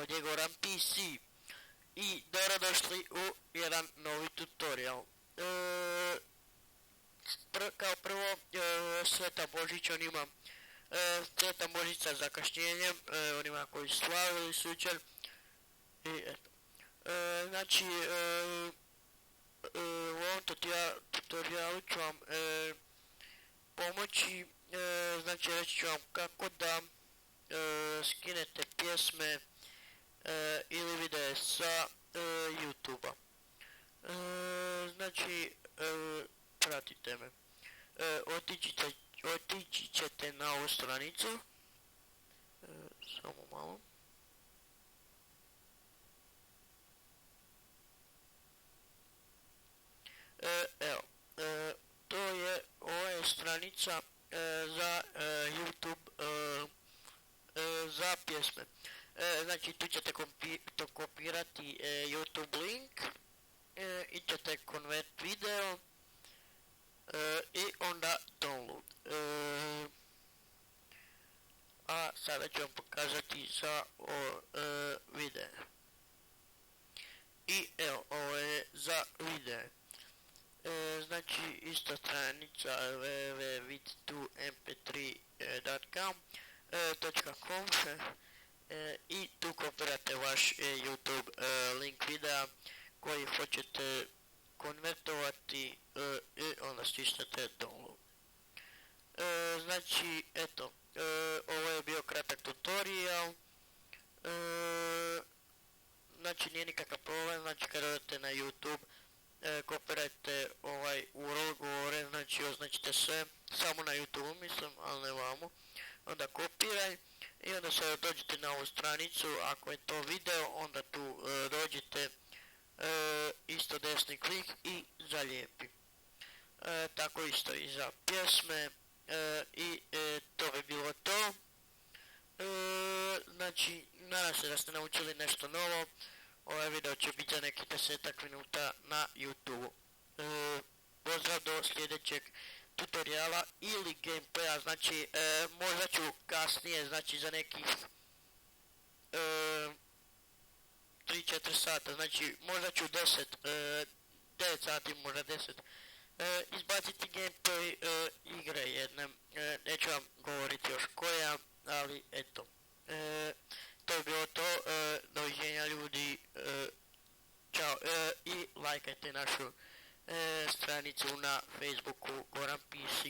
ovdje je Goran PC i dobrodošli u jedan novi tutorial. Kao prvo, Sveta Božić, on ima Sveta Božić sa zakašnjenjem, onima koji su slavili sučer. I eto. Znači, u ovom tutorialu ću vam pomoći, znači reći ću vam kako da skinete pjesme ili videe sa YouTube-a. Znači, pratite me. Otići ćete na ovu stranicu. Samo malo. Evo, ovo je stranica za YouTube za pjesme. Znači tu ćete kopirati YouTube link i ćete convert video i onda download. A sada ću vam pokazati za video. I evo, ovo je za video. Znači ista stranica www.vid2mp3.com i tu kopirate vaš YouTube link videa koji hoćete konvertovati i onda stisnete download. Znači eto, ovo je bio kratak tutorial. Znači nije nikakav problem, znači kad odete na YouTube kopirajte URL gore, znači označite sve, samo na YouTube mislim, ali ne vamo. Onda kopiraj i onda se dođete na ovu stranicu, ako je to video, onda tu dođete isto desni klik i zalijepi. Tako isto i za pjesme i to bi bilo to. Znači, nadam se da ste naučili nešto novo. Ovaj video će biti za nekih 10 minuta na YouTube. Pozdrav do sljedećeg tutoriala ili gameplaya, znači možda ću kasnije, znači za nekih 3-4 sata, znači možda ću 9 sati, možda 10, izbaciti gameplay igre jedne, neću vam govoriti još koja, ali eto. To je bilo to, doviđenja ljudi, čao, i lajkajte našu stranicu na Facebooku Goran PC.